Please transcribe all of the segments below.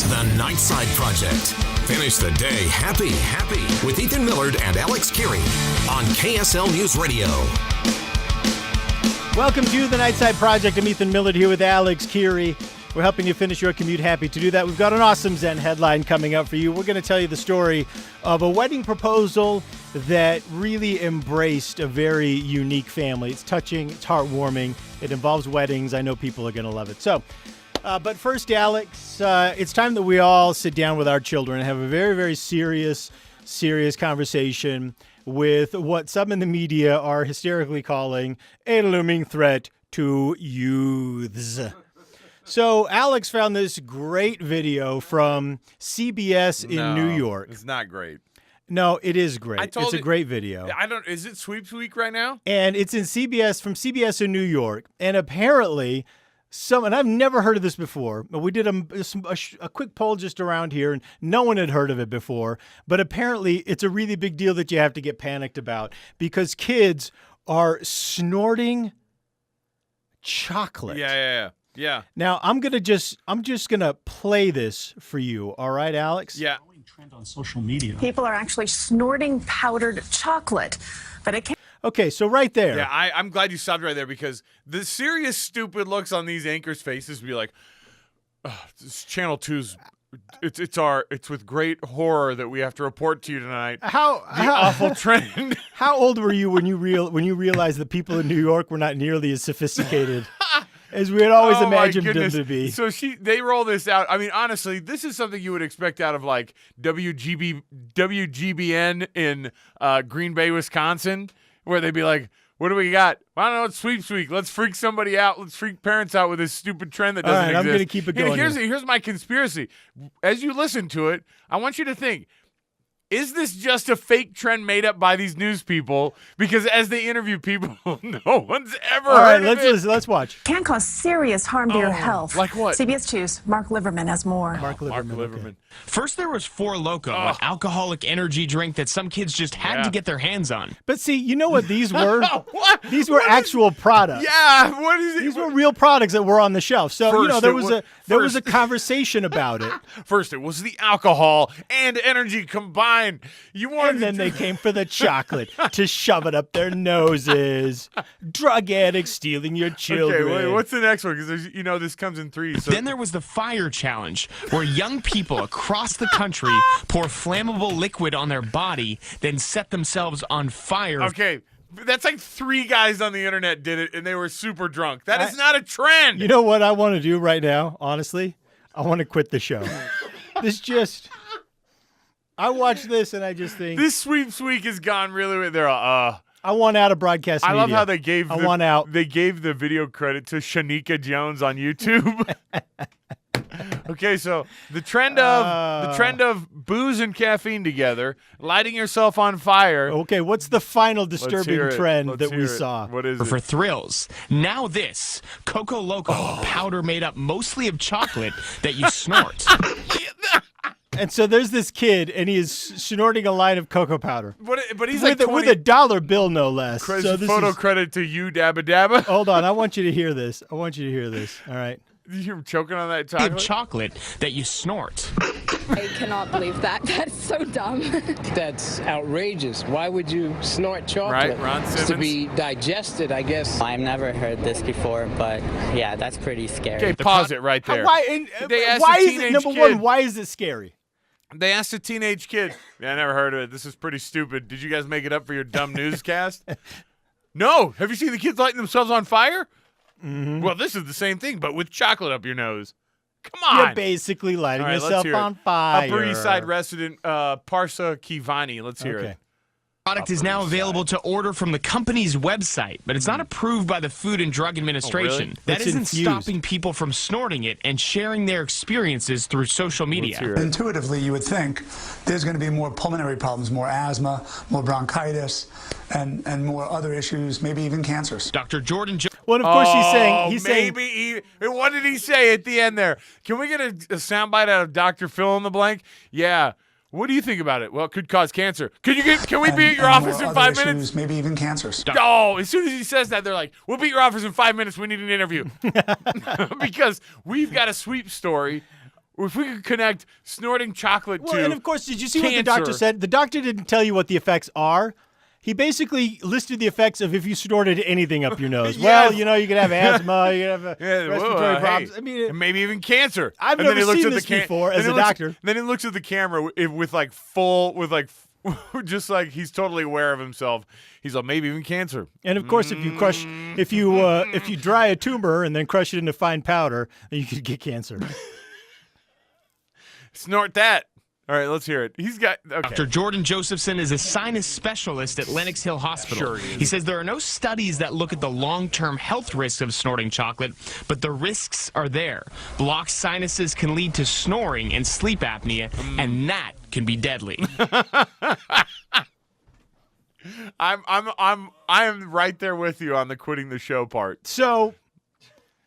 The Nightside Project. Finish the day happy with Ethan Millard and Alex Keary on KSL News Radio. Welcome to the Nightside Project. I'm Ethan Millard here with Alex Keary. We're helping you finish your commute happy. To do that, we've got an awesome Zen headline coming up for you. We're going to tell you the story of a wedding proposal that really embraced a very unique family. It's touching, it's heartwarming. It involves weddings. I know people are going to love it. So, but first, Alex, it's time that we all sit down with our children and have a very, very serious conversation with what some in the media are hysterically calling a looming threat to youths. So Alex found this great video from CBS in New York. It's not great. No, it is great. It's a great video. Is it Sweeps Week right now? And it's from CBS in New York. And apparently, and I've never heard of this before, but we did a quick poll just around here, and no one had heard of it before. But apparently, it's a really big deal that you have to get panicked about because kids are snorting chocolate. Yeah. Now, I'm just gonna play this for you. All right, Alex? Yeah. Trend on social media. People are actually snorting powdered chocolate, but it can. Okay, so right there. Yeah, I'm glad you stopped right there because the serious, stupid looks on these anchors' faces be like, this Channel 2's. It's with great horror that we have to report to you tonight. The awful trend. How old were you when you realized that people in New York were not nearly as sophisticated as we had always imagined them to be? So they roll this out. I mean, honestly, this is something you would expect out of like WGBN in Green Bay, Wisconsin, where they'd be like, "What do we got? I don't know. It's Sweeps Week. Let's freak somebody out. Let's freak parents out with this stupid trend that doesn't exist." I'm going to keep it going. Here's my conspiracy. As you listen to it, I want you to think, is this just a fake trend made up by these news people? Because as they interview people, no one's ever heard of it. Let's watch. Can cause serious harm to your health. Like what? CBS 2's Mark Liverman has more. Mark Liverman. Okay. First, there was Four Loko, an alcoholic energy drink that some kids just had to get their hands on. But see, you know what these were? What? These were actual products. Yeah, what is it? These were real products that were on the shelf. So First, there was a conversation about it. First, it was the alcohol and energy combined. And then they came for the chocolate to shove it up their noses. Drug addicts stealing your children. Okay, wait, what's the next one? Because this comes in threes. So. Then there was the fire challenge, where young people across the country pour flammable liquid on their body, then set themselves on fire. Okay, that's like 3 guys on the internet did it, and they were super drunk. That is not a trend. You know what I want to do right now, honestly? I want to quit the show. I watch this and I just think this Sweeps Week has gone really. They're I want out of broadcast media. I love how they gave. Want out. They gave the video credit to Shanika Jones on YouTube. Okay, so the trend of booze and caffeine together, lighting yourself on fire. Okay, what's the final disturbing trend that we saw? What is it? For thrills. Now this, Coco Loko, powder made up mostly of chocolate that you snort. And so there's this kid, and he is snorting a line of cocoa powder. But he's with a $1 bill, no less. So this credit to you, Dabba Dabba. Hold on, I want you to hear this. All right. Did you hear him choking on that chocolate? Chocolate that you snort. I cannot believe that. That's so dumb. That's outrageous. Why would you snort chocolate? Right, Ron Simmons. To be digested, I guess. I've never heard this before, but yeah, that's pretty scary. Okay, pause it right there. Why is it, number one, why is it scary? They asked a teenage kid. Yeah, I never heard of it. This is pretty stupid. Did you guys make it up for your dumb newscast? No. Have you seen the kids lighting themselves on fire? Mm-hmm. Well, this is the same thing, but with chocolate up your nose. Come on. You're basically lighting yourself on fire. Upper East Side resident Parsa Kivani. Let's hear it. Product is now available to order from the company's website, but it's not approved by the Food and Drug Administration. Oh, really? That isn't stopping people from snorting it and sharing their experiences through social media. Intuitively, you would think there's going to be more pulmonary problems, more asthma, more bronchitis, and more other issues, maybe even cancers. Dr. Jordan Well, of course, he's saying. What did he say at the end there? Can we get a soundbite out of Dr. Fill in the blank? Yeah. What do you think about it? Well, it could cause cancer. Can we be at your office in 5 minutes? Issues, maybe even cancers. Oh, as soon as he says that, they're like, we'll be at your office in 5 minutes. We need an interview. Because we've got a sweep story if we could connect snorting chocolate Well, to and of course, did you see what the cancer. doctor said? The doctor didn't tell you what the effects are. He basically listed the effects of if you snorted anything up your nose. Yes. Well, you could have asthma, you could have respiratory hey, problems. I mean, and maybe even cancer. I've And then never he looks seen at this the before then as he a looks- doctor. Then he looks at the camera just like he's totally aware of himself. He's like, maybe even cancer. and of course, if you dry a tumor and then crush it into fine powder, then you could get cancer. Snort that. All right, let's hear it. He's got okay. Dr. Jordan Josephson is a sinus specialist at Lenox Hill Hospital. Sure he is. He says there are no studies that look at the long-term health risks of snorting chocolate, but the risks are there. Blocked sinuses can lead to snoring and sleep apnea, and that can be deadly. I am right there with you on the quitting the show part. So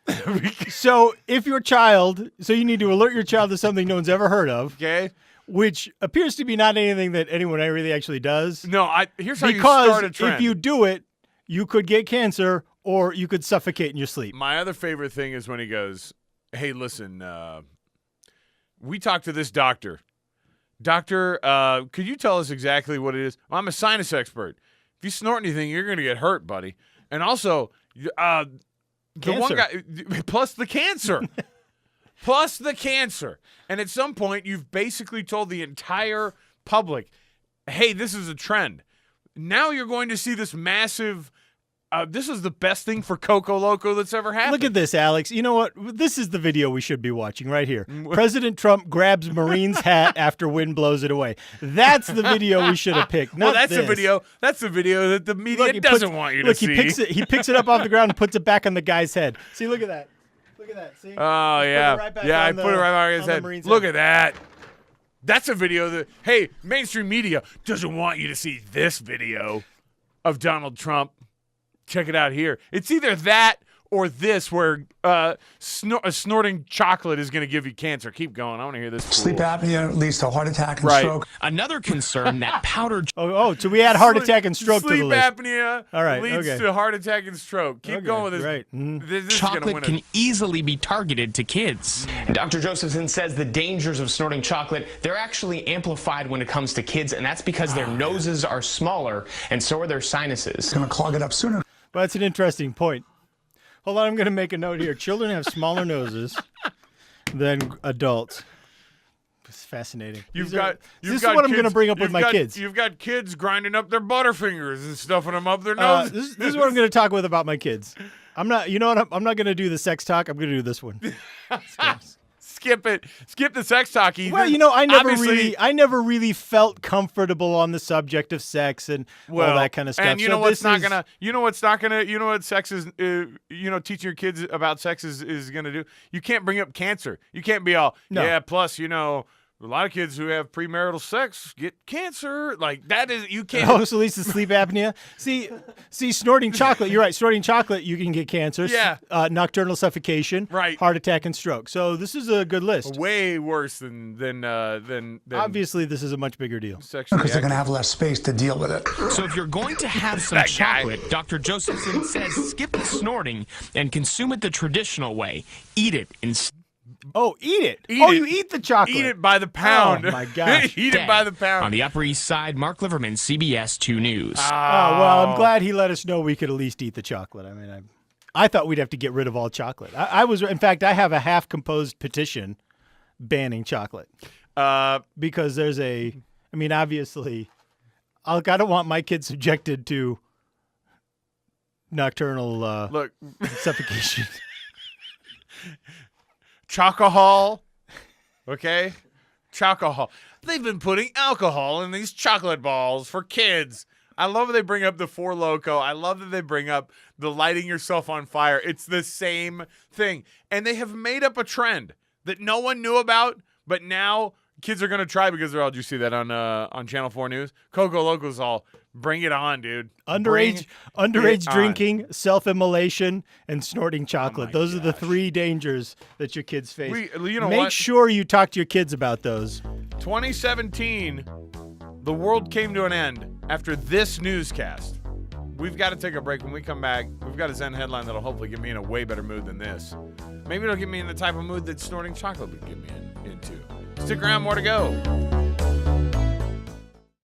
if your child, you need to alert your child to something no one's ever heard of, Okay. which appears to be not anything that anyone really actually does. No, here's how you start a Because trend. if you do it, you could get cancer or you could suffocate in your sleep. My other favorite thing is when he goes, "Hey, listen, we talked to this doctor. Doctor, could you tell us exactly what it is? Well, I'm a sinus expert. If you snort anything, you're going to get hurt, buddy. And also, the one Cancer. guy, plus the cancer." Plus the cancer. And at some point, you've basically told the entire public, hey, this is a trend. Now you're going to see this massive, this is the best thing for Coco Loko that's ever happened. Look at this, Alex. You know what? This is the video we should be watching right here. President Trump grabs Marine's hat after wind blows it away. That's the video we should have picked. Well, not that's this. the video. That's the video that the media Look, he doesn't puts- want you to look, see. He picks it up off the ground and puts it back on the guy's head. See, look at that. Look at that. See? Oh, yeah. right back Yeah, I on put it right back on his on the head. Marine's Look head. at that. That's a video that, hey, mainstream media doesn't want you to see this video of Donald Trump. Check it out here. It's either that or this where snorting chocolate is going to give you cancer. Keep going. I want to hear this. Sleep fool. apnea leads to heart attack and Right. stroke. Another concern that powdered Oh, so we add heart attack and stroke to the Sleep list. apnea All right, leads okay. to heart attack and stroke. Keep Okay, going with this. right. This is gonna chocolate win can it. easily be targeted to kids. Dr. Josephson says the dangers of snorting chocolate, they're actually amplified when it comes to kids, and that's because their noses are smaller, and so are their sinuses. It's going to clog it up sooner. Well, that's an interesting point. Hold on, I'm going to make a note here. Children have smaller noses than adults. It's fascinating. This This is what I'm going to bring up with my kids. You've got kids grinding up their butterfingers and stuffing them up their Uh, noses. this is what I'm going to talk with about my kids. I'm not. You know what? I'm not going to do the sex talk. I'm going to do this one. Skip it. Skip the sex talk, Ethan. Well, I Obviously- never really felt comfortable on the subject of sex and all that kind of stuff. And you So know what's this not is- gonna. You know what's not gonna. You know what sex is. Teaching your kids about sex is gonna do. You can't bring up cancer. You can't be all. No. Yeah. Plus, a lot of kids who have premarital sex get cancer. Like that is. You can't. Oh, so at least the sleep apnea. See, snorting chocolate. You're right. Snorting chocolate, you can get cancer. Yeah. Nocturnal suffocation. Right. Heart attack and stroke. So this is a good list. Way worse than Obviously, this is a much bigger deal. sexually Because they're going to active. have less space to deal with it. So if you're going to have some That guy. chocolate, Dr. Josephson says skip the snorting and consume it the traditional way. Eat it instead. Oh, eat it. Eat oh, it. you eat the chocolate. Eat it by the pound. Oh, my gosh. Eat it by the pound. On the Upper East Side, Mark Liverman, CBS 2 News. Oh, well, I'm glad he let us know we could at least eat the chocolate. I mean, I thought we'd have to get rid of all chocolate. In fact, I have a half-composed petition banning chocolate because there's obviously, I don't want my kids subjected to nocturnal Look, suffocation. Chocohol. Okay? Chocohol. They've been putting alcohol in these chocolate balls for kids. I love that they bring up the Four Loko. I love that they bring up the lighting yourself on fire. It's the same thing. And they have made up a trend that no one knew about, but now kids are going to try because they're all, did you see that on Channel 4 News? Coco Loco's all, bring it on, dude. Underage it on. drinking, self-immolation, and snorting chocolate. my Those are the gosh. 3 dangers that your kids face. You know Make what? sure you talk to your kids about those. 2017, the world came to an end after this newscast. We've got to take a break. When we come back, we've got a Zen headline that'll hopefully get me in a way better mood than this. Maybe it'll get me in the type of mood that snorting chocolate would get me into. Stick around, more to go.